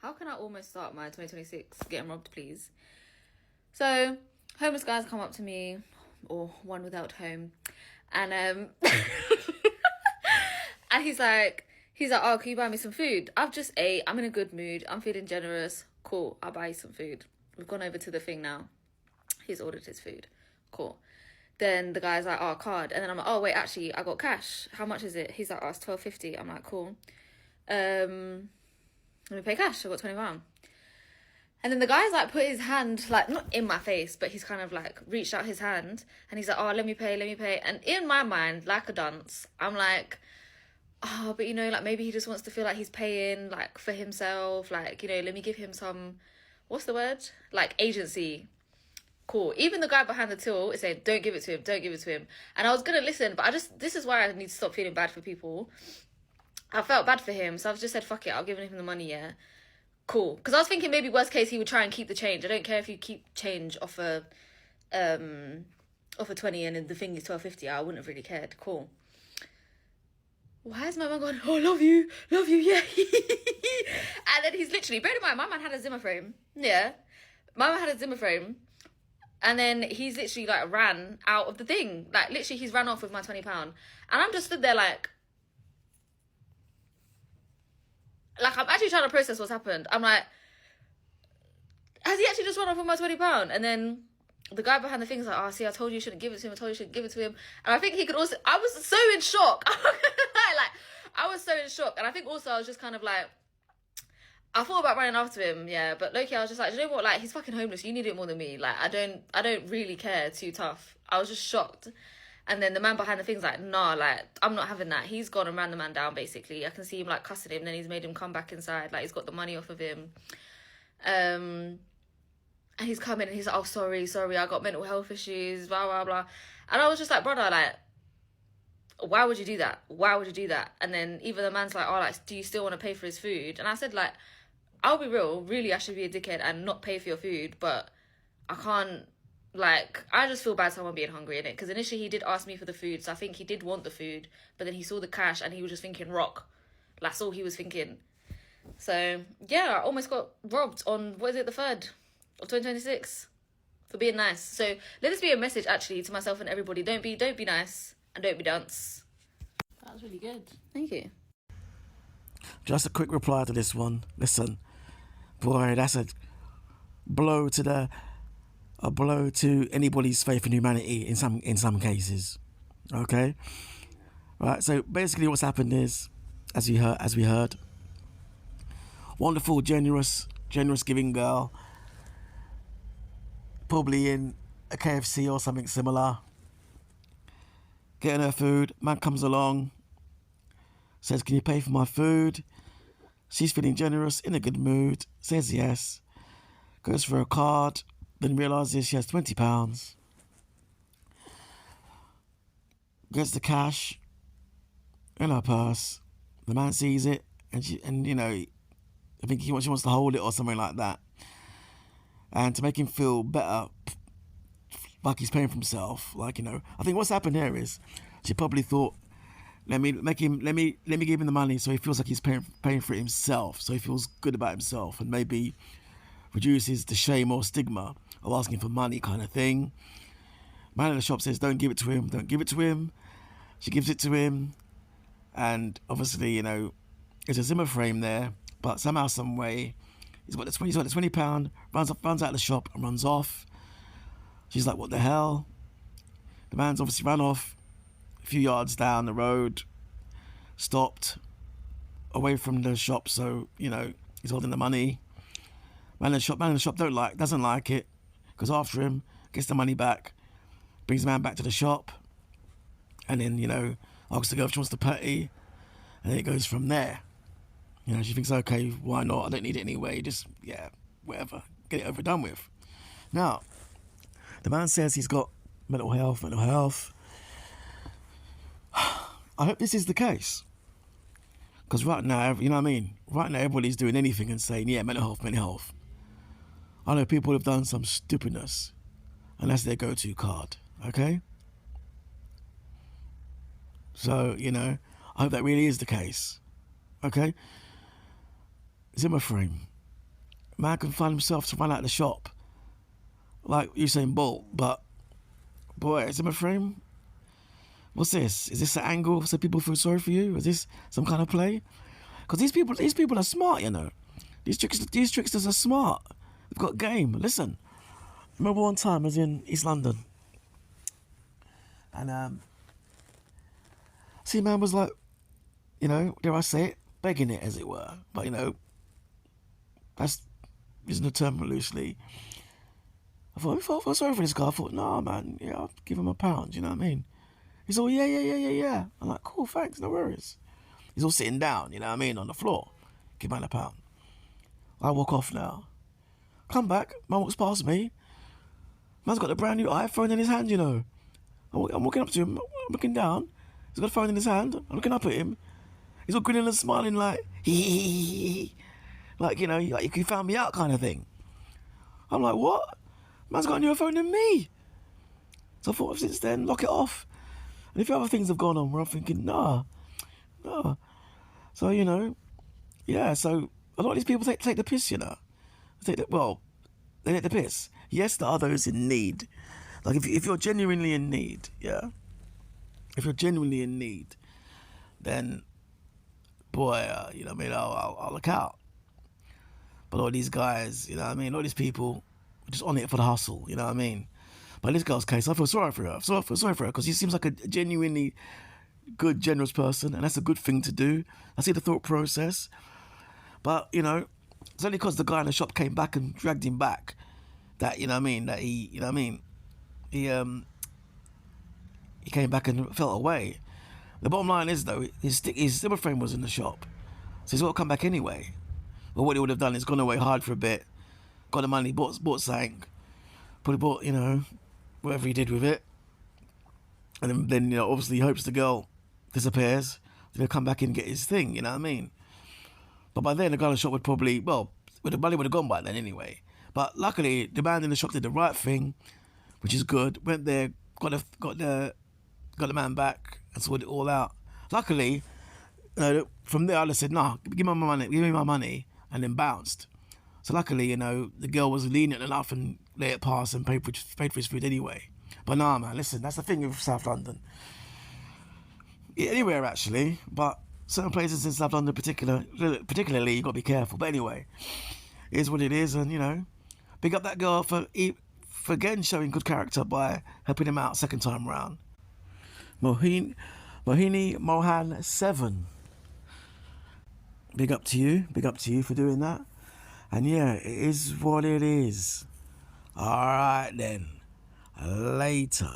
How can I almost start my 2026 getting robbed, please? So, homeless guys come up to me, or one without home, and and he's like, oh, can you buy me some food? I've just ate. I'm in a good mood. I'm feeling generous. Cool. I'll buy you some food. We've gone over to the thing now. He's ordered his food. Cool. Then the guy's like, oh, card. And then I'm like, oh, wait, actually, I got cash. How much is it? He's like, oh, it's £12.50. I'm like, cool. Let me pay cash. I got £20. And then the guy's like put his hand, like, not in my face, but he's kind of like reached out his hand. And he's like, oh, let me pay. And in my mind, like a dunce, I'm like, oh, but you know, like maybe he just wants to feel like he's paying like for himself. Like, you know, let me give him some, what's the word? Like agency. Cool. Even the guy behind the till is saying, don't give it to him. And I was going to listen, but this is why I need to stop feeling bad for people. I felt bad for him. So I've just said, fuck it. I'll give him the money. Yeah. Cool. Because I was thinking maybe worst case, he would try and keep the change. I don't care if you keep change off a 20 and the thing is £12.50. I wouldn't have really cared. Cool. Why is my man going, oh, love you, yeah. And then he's literally, bear in mind, my man had a Zimmer frame. Yeah. My man had a Zimmer frame. And then he's literally like ran out of the thing. Like literally he's ran off with my £20. And I'm just stood there like I'm actually trying to process what's happened. I'm like, has he actually just run off with my £20? And then the guy behind the thing is like, oh, see, I told you shouldn't give it to him. And I think he could also, I was so in shock. I was so in shock. And I think also I was just kind of like, I thought about running after him, yeah, but low-key I was just like, you know what, like, he's fucking homeless, you need it more than me. Like, I don't really care, too tough. I was just shocked. And then the man behind the thing's like, nah, like, I'm not having that. He's gone and ran the man down, basically. I can see him, like, cussing him, then he's made him come back inside, like, he's got the money off of him. And he's coming and he's like, oh, sorry, I got mental health issues, blah, blah, blah. And I was just like, brother, like, why would you do that? And then even the man's like, oh, like, do you still want to pay for his food? And I said, like, I'll be real, really, I should be a dickhead and not pay for your food, but I can't, like, I just feel bad someone being hungry, innit? Because initially he did ask me for the food, so I think he did want the food, but then he saw the cash and he was just thinking rock. That's all he was thinking. So, yeah, I almost got robbed on, what is it, the 3rd of 2026 for being nice. So, let this be a message, actually, to myself and everybody. Don't be nice and don't be dunce. That was really good. Thank you. Just a quick reply to this one. Listen. Boy, that's a blow to anybody's faith in humanity in some cases. Okay? Right, so basically what's happened is, as we heard, wonderful, generous giving girl, probably in a KFC or something similar, getting her food, man comes along, says, can you pay for my food? She's feeling generous, in a good mood, says yes, goes for a card, then realises she has £20, gets the cash in her purse. The man sees it, and you know, I think she wants to hold it or something like that. And to make him feel better, like he's paying for himself, like, you know, I think what's happened here is she probably thought, let me give him the money so he feels like he's paying for it himself, so he feels good about himself, and maybe reduces the shame or stigma of asking for money, kind of thing. Man in the shop says, don't give it to him. She gives it to him, and obviously, you know, there's a Zimmer frame there, but somehow, some way, he's got the £20, runs out of the shop and runs off. She's like, what the hell? The man's obviously ran off a few yards down the road, stopped away from the shop, so, you know, he's holding the money. Man in the shop doesn't like it, goes after him, gets the money back, brings the man back to the shop, and then, you know, asks the girl if she wants to pay, and then it goes from there. You know, she thinks, okay, why not? I don't need it anyway, just, yeah, whatever, get it over and done with. Now, the man says he's got mental health. I hope this is the case. Because right now, you know what I mean? Right now, everybody's doing anything and saying, yeah, mental health. I know people have done some stupidness, and that's their go-to card, okay? So, you know, I hope that really is the case, okay? Zimmer frame. man can find himself to run out of the shop like Usain Bolt, but boy, is him a frame? What's this? Is this an angle so people feel sorry for you? Is this some kind of play? Because these people are smart, you know. These tricksters are smart. They've got game. Listen, remember one time I was in East London, and see, man was like, you know, dare I say it, begging it as it were, but you know, that's using the term loosely. I felt sorry for this guy. I thought, nah, man, yeah, I'll give him £1. You know what I mean? He's all, yeah. I'm like, cool, thanks, no worries. He's all sitting down, you know what I mean, on the floor. Give man £1. I walk off now. Come back, man walks past me. Man's got a brand new iPhone in his hand, you know. I'm walking up to him, I'm looking down. He's got a phone in his hand. I'm looking up at him. He's all grinning and smiling like, hee. Like, you know, like you found me out kind of thing. I'm like, what? Man's got a newer phone than me. So I thought, since then, lock it off. And if other things have gone on where I'm thinking, nah. So, you know, yeah, so a lot of these people take the piss, you know. They take the piss. Yes, there are those in need. Like, if you're genuinely in need, yeah? If you're genuinely in need, then, boy, you know what I mean, I'll look out. But a lot of these guys, you know what I mean, a lot of these people are just on it for the hustle, you know what I mean? But in this girl's case, I feel sorry for her. I feel sorry for her because she seems like a genuinely good, generous person, and that's a good thing to do. I see the thought process. But, you know, it's only because the guy in the shop came back and dragged him back that, you know what I mean, that he, you know what I mean, he came back and felt away. The bottom line is, though, his timber frame was in the shop. So he's got to come back anyway. Well, what he would have done is gone away hard for a bit, got the money, bought something, probably bought, you know, whatever he did with it. And then you know, obviously he hopes the girl disappears. He'll come back in and get his thing, you know what I mean? But by then, the guy in the shop would probably, the money would have gone by then anyway. But luckily, the man in the shop did the right thing, which is good. Went there, got the man back, and sorted it all out. Luckily, from there, I just said, "Nah, give me my money," and then bounced. So luckily, you know, the girl was lenient enough and let it pass and paid for his food anyway. But nah, man, listen, that's the thing with South London. Yeah, anywhere actually, but certain places in South London, particularly, you got to be careful. But anyway, it is what it is, and you know, big up that girl for again showing good character by helping him out second time round. MohiniMohanna7. Big up to you for doing that. And yeah, it is what it is. Alright then. Later.